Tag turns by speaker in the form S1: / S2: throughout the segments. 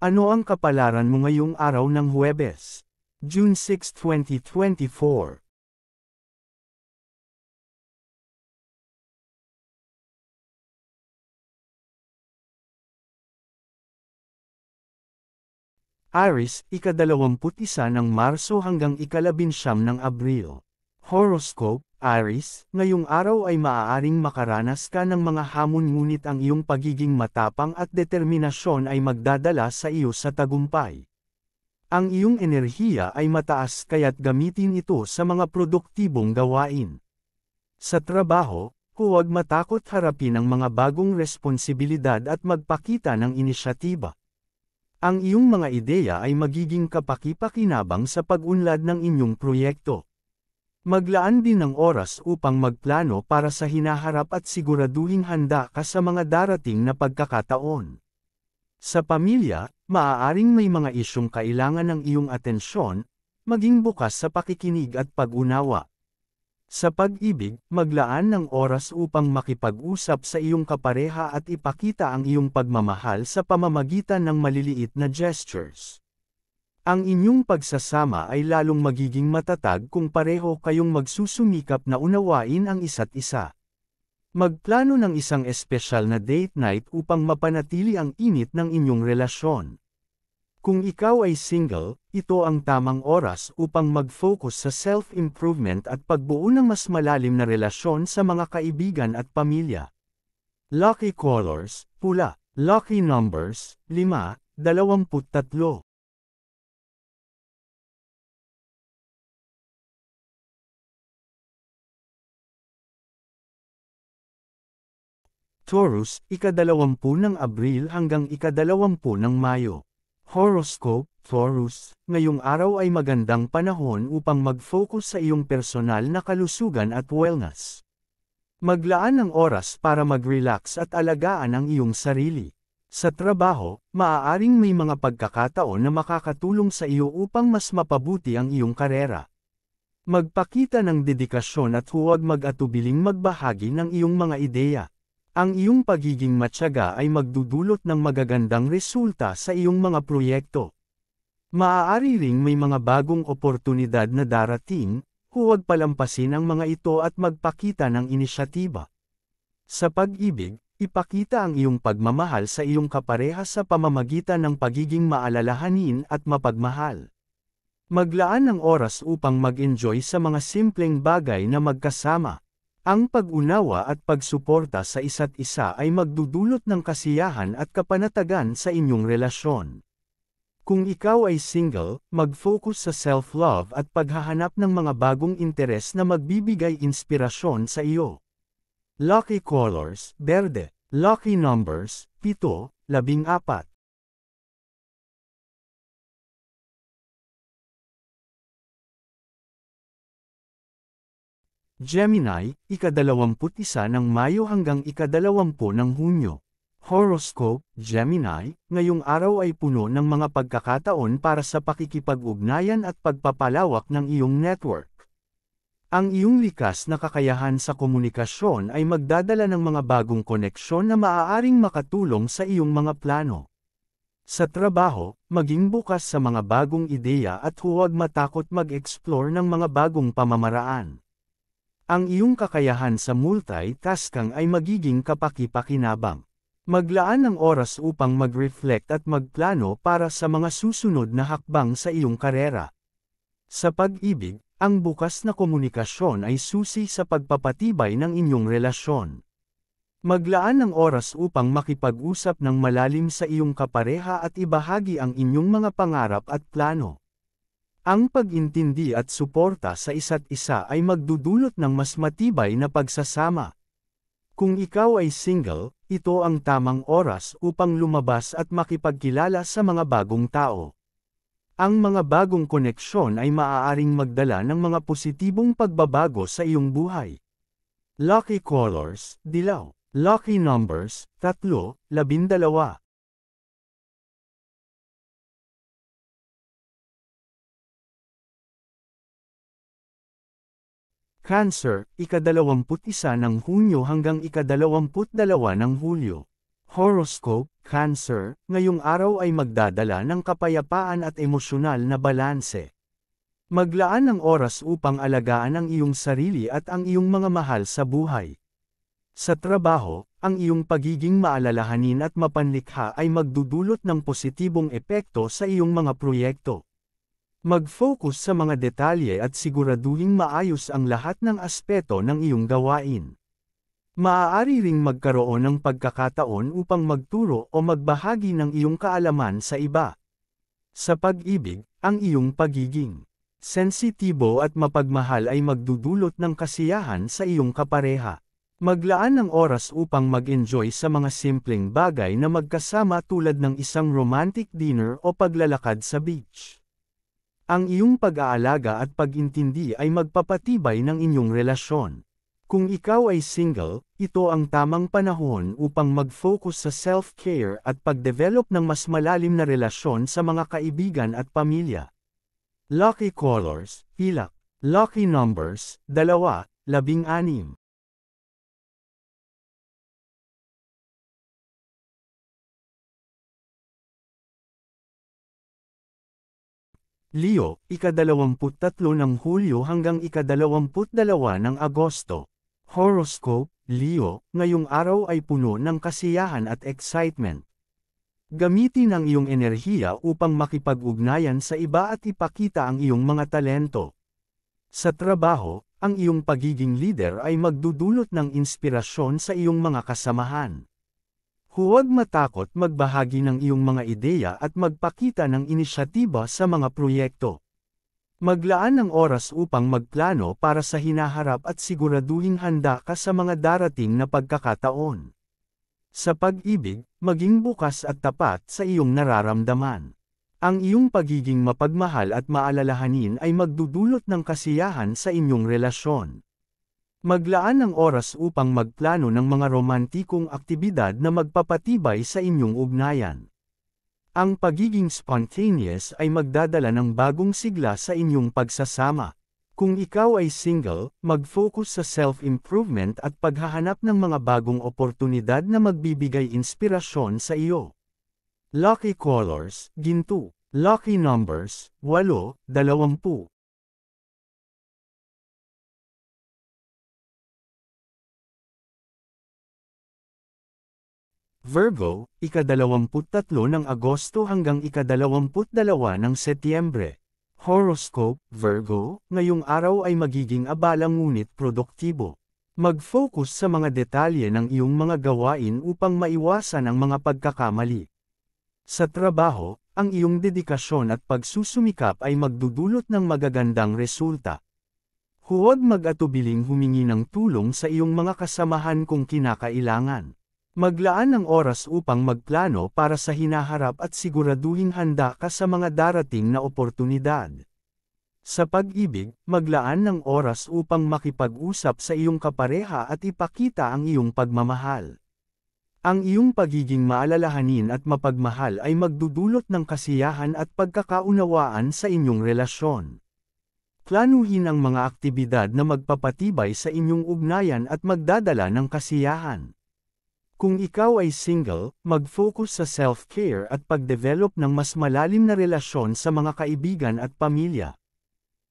S1: Ano ang kapalaran mo ngayong araw ng Huwebes, June 6, 2024? Aries, ika-21 ng Marso hanggang ika-19 ng Abril. Horoscope, Aries, ngayong araw ay maaaring makaranas ka ng mga hamon ngunit ang iyong pagiging matapang at determinasyon ay magdadala sa iyo sa tagumpay. Ang iyong enerhiya ay mataas kaya't gamitin ito sa mga produktibong gawain. Sa trabaho, huwag matakot harapin ang mga bagong responsibilidad at magpakita ng inisyatiba. Ang iyong mga ideya ay magiging kapaki-pakinabang sa pag-unlad ng inyong proyekto. Maglaan din ng oras upang magplano para sa hinaharap at siguraduhing handa ka sa mga darating na pagkakataon. Sa pamilya, maaaring may mga isyong kailangan ng iyong atensyon, maging bukas sa pakikinig at pag-unawa. Sa pag-ibig, maglaan ng oras upang makipag-usap sa iyong kapareha at ipakita ang iyong pagmamahal sa pamamagitan ng maliliit na gestures. Ang inyong pagsasama ay lalong magiging matatag kung pareho kayong magsusumikap na unawain ang isa't isa. Magplano ng isang espesyal na date night upang mapanatili ang init ng inyong relasyon. Kung ikaw ay single, ito ang tamang oras upang mag-focus sa self-improvement at pagbuo ng mas malalim na relasyon sa mga kaibigan at pamilya. Lucky colors, pula. Lucky numbers, 5, 23. Taurus, ika-20 ng Abril hanggang ika-20 ng Mayo. Horoscope, Taurus, ngayong araw ay magandang panahon upang mag-focus sa iyong personal na kalusugan at wellness. Maglaan ng oras para mag-relax at alagaan ang iyong sarili. Sa trabaho, maaaring may mga pagkakataon na makakatulong sa iyo upang mas mapabuti ang iyong karera. Magpakita ng dedikasyon at huwag mag-atubiling magbahagi ng iyong mga ideya. Ang iyong pagiging matyaga ay magdudulot ng magagandang resulta sa iyong mga proyekto. Maaari ring may mga bagong oportunidad na darating, huwag palampasin ang mga ito at magpakita ng inisyatiba. Sa pag-ibig, ipakita ang iyong pagmamahal sa iyong kapareha sa pamamagitan ng pagiging maalalahanin at mapagmahal. Maglaan ng oras upang mag-enjoy sa mga simpleng bagay na magkasama. Ang pag-unawa at pagsuporta sa isa't isa ay magdudulot ng kasiyahan at kapanatagan sa inyong relasyon. Kung ikaw ay single, mag-focus sa self-love at paghahanap ng mga bagong interes na magbibigay inspirasyon sa iyo. Lucky colors, berde. Lucky numbers, 7, 14. Gemini, ika-21 ng Mayo hanggang ika-20 ng Hunyo. Horoscope, Gemini, ngayong araw ay puno ng mga pagkakataon para sa pakikipag-ugnayan at pagpapalawak ng iyong network. Ang iyong likas na kakayahan sa komunikasyon ay magdadala ng mga bagong koneksyon na maaaring makatulong sa iyong mga plano. Sa trabaho, maging bukas sa mga bagong ideya at huwag matakot mag-explore ng mga bagong pamamaraan. Ang iyong kakayahan sa multitasking ay magiging kapaki-pakinabang. Maglaan ng oras upang mag-reflect at magplano para sa mga susunod na hakbang sa iyong karera. Sa pag-ibig, ang bukas na komunikasyon ay susi sa pagpapatibay ng inyong relasyon. Maglaan ng oras upang makipag-usap ng malalim sa iyong kapareha at ibahagi ang inyong mga pangarap at plano. Ang pag-intindi at suporta sa isa't isa ay magdudulot ng mas matibay na pagsasama. Kung ikaw ay single, ito ang tamang oras upang lumabas at makipagkilala sa mga bagong tao. Ang mga bagong koneksyon ay maaaring magdala ng mga positibong pagbabago sa iyong buhay. Lucky colors, dilaw. Lucky numbers, 3, 12. Cancer, ika-21 ng Hunyo hanggang ika-22 ng Hulyo. Horoscope, Cancer, ngayong araw ay magdadala ng kapayapaan at emosyonal na balanse. Maglaan ng oras upang alagaan ang iyong sarili at ang iyong mga mahal sa buhay. Sa trabaho, ang iyong pagiging maalalahanin at mapanlikha ay magdudulot ng positibong epekto sa iyong mga proyekto. Mag-focus sa mga detalye at siguraduhing maayos ang lahat ng aspeto ng iyong gawain. Maaari ring magkaroon ng pagkakataon upang magturo o magbahagi ng iyong kaalaman sa iba. Sa pag-ibig, ang iyong pagiging sensitibo at mapagmahal ay magdudulot ng kasiyahan sa iyong kapareha. Maglaan ng oras upang mag-enjoy sa mga simpleng bagay na magkasama tulad ng isang romantic dinner o paglalakad sa beach. Ang iyong pag-aalaga at pag-intindi ay magpapatibay ng inyong relasyon. Kung ikaw ay single, ito ang tamang panahon upang mag-focus sa self-care at pag-develop ng mas malalim na relasyon sa mga kaibigan at pamilya. Lucky Colors, Pilak. Lucky Numbers, 2, 16. Leo, ika-23 ng Hulyo hanggang ika-22 ng Agosto. Horoscope, Leo, ngayong araw ay puno ng kasiyahan at excitement. Gamitin ang iyong enerhiya upang makipag-ugnayan sa iba at ipakita ang iyong mga talento. Sa trabaho, ang iyong pagiging leader ay magdudulot ng inspirasyon sa iyong mga kasamahan. Huwag matakot magbahagi ng iyong mga ideya at magpakita ng inisyatiba sa mga proyekto. Maglaan ng oras upang magplano para sa hinaharap at siguraduhing handa ka sa mga darating na pagkakataon. Sa pag-ibig, maging bukas at tapat sa iyong nararamdaman. Ang iyong pagiging mapagmahal at maalalahanin ay magdudulot ng kasiyahan sa inyong relasyon. Maglaan ng oras upang magplano ng mga romantikong aktibidad na magpapatibay sa inyong ugnayan. Ang pagiging spontaneous ay magdadala ng bagong sigla sa inyong pagsasama. Kung ikaw ay single, mag-focus sa self-improvement at paghahanap ng mga bagong oportunidad na magbibigay inspirasyon sa iyo. Lucky Colors, Ginto. Lucky Numbers, 8, 20. Virgo, ika-23 ng Agosto hanggang ika-22 ng Setyembre. Horoscope, Virgo, ngayong araw ay magiging abala ngunit produktibo. Mag-focus sa mga detalye ng iyong mga gawain upang maiwasan ang mga pagkakamali. Sa trabaho, ang iyong dedikasyon at pagsusumikap ay magdudulot ng magagandang resulta. Huwag mag-atubiling humingi ng tulong sa iyong mga kasamahan kung kinakailangan. Maglaan ng oras upang magplano para sa hinaharap at siguraduhing handa ka sa mga darating na oportunidad. Sa pag-ibig, maglaan ng oras upang makipag-usap sa iyong kapareha at ipakita ang iyong pagmamahal. Ang iyong pagiging maalalahanin at mapagmahal ay magdudulot ng kasiyahan at pagkakaunawaan sa inyong relasyon. Planuhin ang mga aktibidad na magpapatibay sa inyong ugnayan at magdadala ng kasiyahan. Kung ikaw ay single, mag-focus sa self-care at pag-develop ng mas malalim na relasyon sa mga kaibigan at pamilya.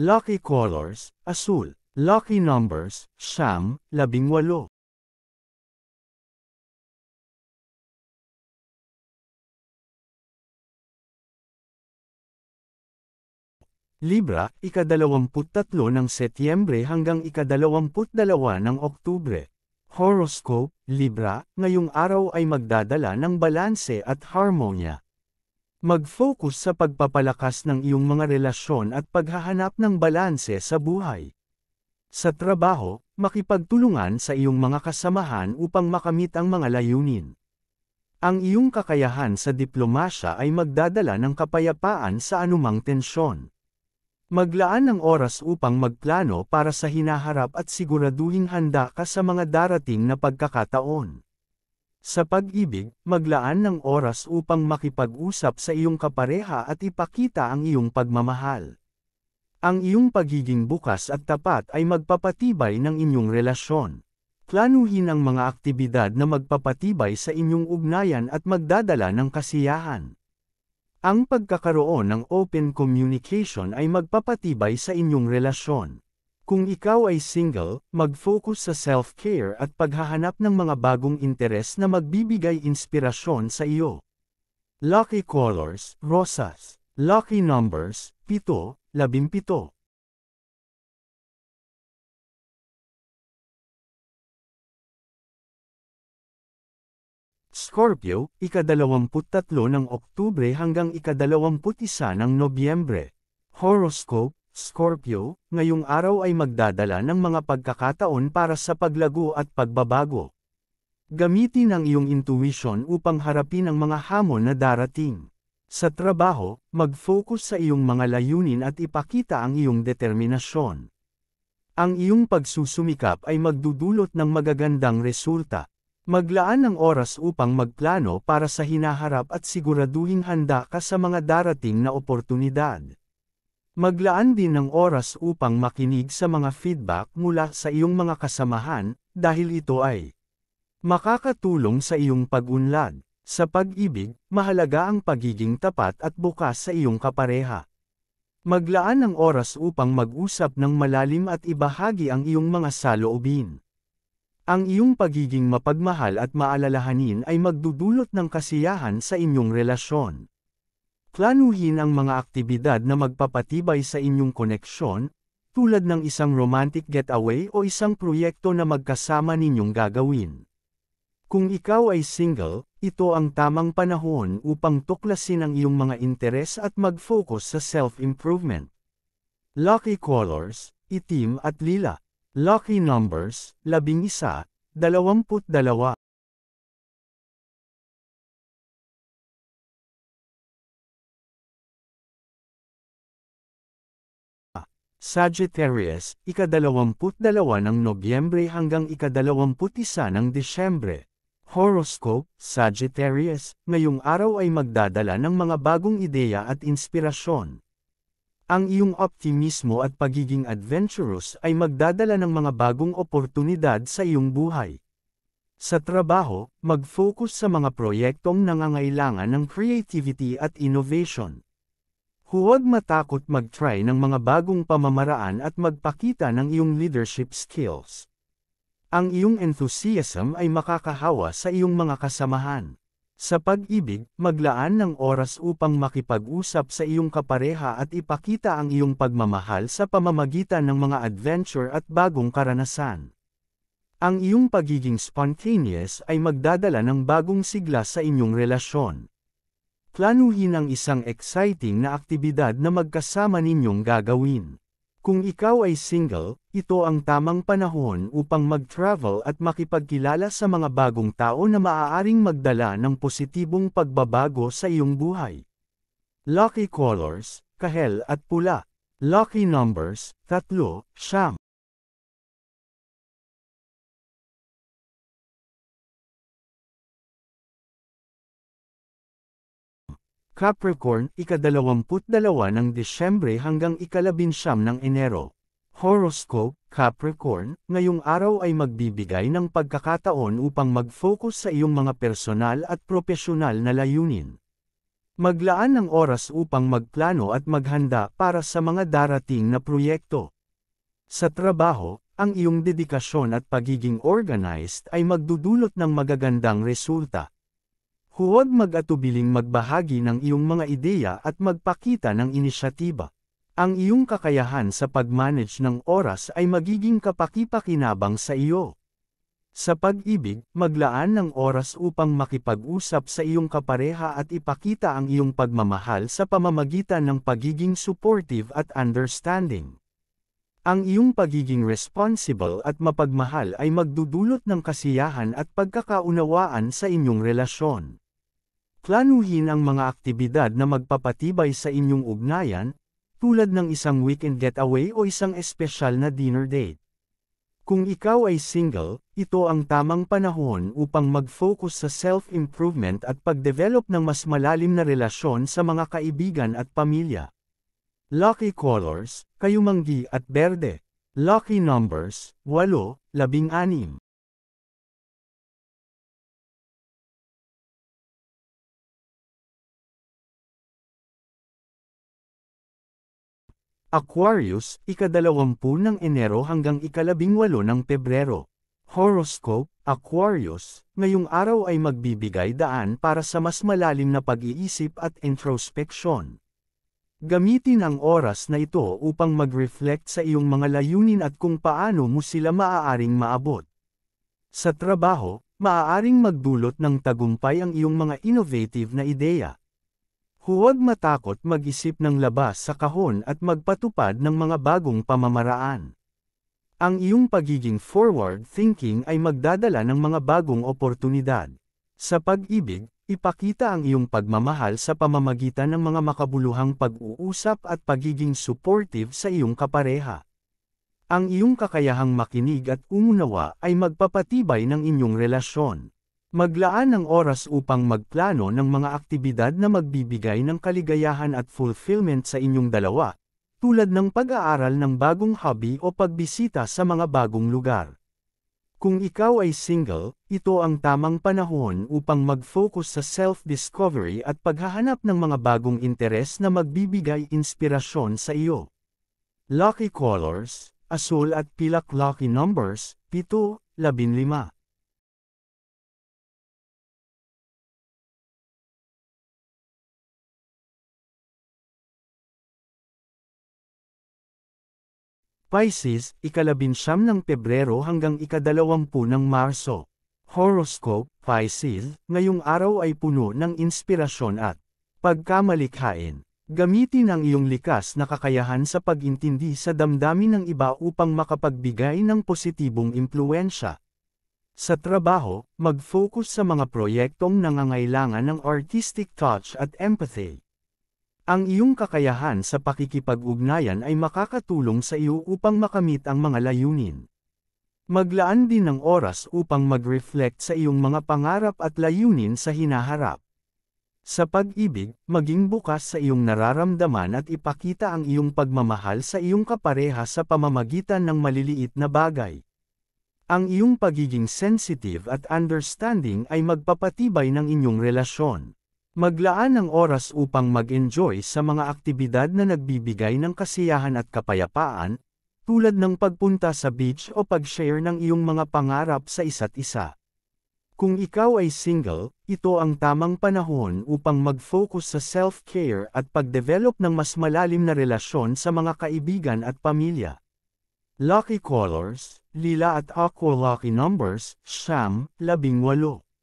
S1: Lucky Colors, Asul. Lucky Numbers, 9, 18. Libra, ika-23 ng Setyembre hanggang ika-22 ng Oktubre. Horoscope, Libra, ngayong araw ay magdadala ng balanse at harmonya. Mag-focus sa pagpapalakas ng iyong mga relasyon at paghahanap ng balanse sa buhay. Sa trabaho, makipagtulungan sa iyong mga kasamahan upang makamit ang mga layunin. Ang iyong kakayahan sa diplomasya ay magdadala ng kapayapaan sa anumang tensyon. Maglaan ng oras upang magplano para sa hinaharap at siguraduhing handa ka sa mga darating na pagkakataon. Sa pag-ibig, maglaan ng oras upang makipag-usap sa iyong kapareha at ipakita ang iyong pagmamahal. Ang iyong pagiging bukas at tapat ay magpapatibay ng inyong relasyon. Planuhin ang mga aktibidad na magpapatibay sa inyong ugnayan at magdadala ng kasiyahan. Ang pagkakaroon ng open communication ay magpapatibay sa inyong relasyon. Kung ikaw ay single, mag-focus sa self-care at paghahanap ng mga bagong interes na magbibigay inspirasyon sa iyo. Lucky colors, rosas. Lucky numbers, 7, 17. Scorpio, ika-23 ng Oktubre hanggang ika-21 ng Nobyembre. Horoscope, Scorpio, ngayong araw ay magdadala ng mga pagkakataon para sa paglago at pagbabago. Gamitin ang iyong intuition upang harapin ang mga hamon na darating. Sa trabaho, mag-focus sa iyong mga layunin at ipakita ang iyong determinasyon. Ang iyong pagsusumikap ay magdudulot ng magagandang resulta. Maglaan ng oras upang magplano para sa hinaharap at siguraduhing handa ka sa mga darating na oportunidad. Maglaan din ng oras upang makinig sa mga feedback mula sa iyong mga kasamahan, dahil ito ay makakatulong sa iyong pag-unlad. Sa pag-ibig, mahalaga ang pagiging tapat at bukas sa iyong kapareha. Maglaan ng oras upang mag-usap ng malalim at ibahagi ang iyong mga saloobin. Ang iyong pagiging mapagmahal at maalalahanin ay magdudulot ng kasiyahan sa inyong relasyon. Planuhin ang mga aktibidad na magpapatibay sa inyong koneksyon, tulad ng isang romantic getaway o isang proyekto na magkasama ninyong gagawin. Kung ikaw ay single, ito ang tamang panahon upang tuklasin ang iyong mga interes at mag-focus sa self-improvement. Lucky colors, itim at lila. Lucky numbers, 11, 22. Sagittarius, ika-22 ng Nobyembre hanggang ika-21 ng Disyembre. Horoscope, Sagittarius, ngayong araw ay magdadala ng mga bagong ideya at inspirasyon. Ang iyong optimismo at pagiging adventurous ay magdadala ng mga bagong oportunidad sa iyong buhay. Sa trabaho, mag-focus sa mga proyektong nangangailangan ng creativity at innovation. Huwag matakot mag-try ng mga bagong pamamaraan at magpakita ng iyong leadership skills. Ang iyong enthusiasm ay makakahawa sa iyong mga kasamahan. Sa pag-ibig, maglaan ng oras upang makipag-usap sa iyong kapareha at ipakita ang iyong pagmamahal sa pamamagitan ng mga adventure at bagong karanasan. Ang iyong pagiging spontaneous ay magdadala ng bagong sigla sa inyong relasyon. Planuhin ang isang exciting na aktibidad na magkasama ninyong gagawin. Kung ikaw ay single, ito ang tamang panahon upang mag-travel at makipagkilala sa mga bagong tao na maaaring magdala ng positibong pagbabago sa iyong buhay. Lucky colors, kahel at pula. Lucky numbers, 3, 9. Capricorn, ika-22 ng Disyembre hanggang ika-19 ng Enero. Horoscope, Capricorn, ngayong araw ay magbibigay ng pagkakataon upang mag-focus sa iyong mga personal at propesyonal na layunin. Maglaan ng oras upang magplano at maghanda para sa mga darating na proyekto. Sa trabaho, ang iyong dedikasyon at pagiging organized ay magdudulot ng magagandang resulta. Huwag mag-atubiling magbahagi ng iyong mga ideya at magpakita ng inisyatiba. Ang iyong kakayahan sa pag-manage ng oras ay magiging kapaki-pakinabang sa iyo. Sa pag-ibig, maglaan ng oras upang makipag-usap sa iyong kapareha at ipakita ang iyong pagmamahal sa pamamagitan ng pagiging supportive at understanding. Ang iyong pagiging responsible at mapagmahal ay magdudulot ng kasiyahan at pagkakaunawaan sa inyong relasyon. Planuhin ang mga aktibidad na magpapatibay sa inyong ugnayan, tulad ng isang weekend getaway o isang espesyal na dinner date. Kung ikaw ay single, ito ang tamang panahon upang mag-focus sa self-improvement at pag-develop ng mas malalim na relasyon sa mga kaibigan at pamilya. Lucky colors, kayumanggi at berde. Lucky numbers, 8, 16. Aquarius, ika-20 ng Enero hanggang ika-18 ng Pebrero. Horoscope, Aquarius, ngayong araw ay magbibigay daan para sa mas malalim na pag-iisip at introspection. Gamitin ang oras na ito upang mag-reflect sa iyong mga layunin at kung paano mo sila maaaring maabot. Sa trabaho, maaaring magdulot ng tagumpay ang iyong mga innovative na ideya. Huwag matakot mag-isip ng labas sa kahon at magpatupad ng mga bagong pamamaraan. Ang iyong pagiging forward-thinking ay magdadala ng mga bagong oportunidad. Sa pag-ibig, ipakita ang iyong pagmamahal sa pamamagitan ng mga makabuluhang pag-uusap at pagiging supportive sa iyong kapareha. Ang iyong kakayahang makinig at umunawa ay magpapatibay ng inyong relasyon. Maglaan ng oras upang magplano ng mga aktibidad na magbibigay ng kaligayahan at fulfillment sa inyong dalawa, tulad ng pag-aaral ng bagong hobby o pagbisita sa mga bagong lugar. Kung ikaw ay single, ito ang tamang panahon upang mag-focus sa self-discovery at paghahanap ng mga bagong interes na magbibigay inspirasyon sa iyo. Lucky colors, asul at pilak. Lucky numbers, 7, 15. Pisces, ika-19 ng Pebrero hanggang ika-20 ng Marso. Horoscope, Pisces, ngayong araw ay puno ng inspirasyon at pagkamalikhain. Gamitin ang iyong likas na kakayahan sa pag-intindi sa damdamin ng iba upang makapagbigay ng positibong impluwensya. Sa trabaho, mag-focus sa mga proyektong nangangailangan ng artistic touch at empathy. Ang iyong kakayahan sa pakikipag-ugnayan ay makakatulong sa iyo upang makamit ang mga layunin. Maglaan din ng oras upang mag-reflect sa iyong mga pangarap at layunin sa hinaharap. Sa pag-ibig, maging bukas sa iyong nararamdaman at ipakita ang iyong pagmamahal sa iyong kapareha sa pamamagitan ng maliliit na bagay. Ang iyong pagiging sensitive at understanding ay magpapatibay ng inyong relasyon. Maglaan ng oras upang mag-enjoy sa mga aktibidad na nagbibigay ng kasiyahan at kapayapaan, tulad ng pagpunta sa beach o pag-share ng iyong mga pangarap sa isa't isa. Kung ikaw ay single, ito ang tamang panahon upang mag-focus sa self-care at pag-develop ng mas malalim na relasyon sa mga kaibigan at pamilya. Lucky colors, lila at aqua. Lucky numbers, 9, 18.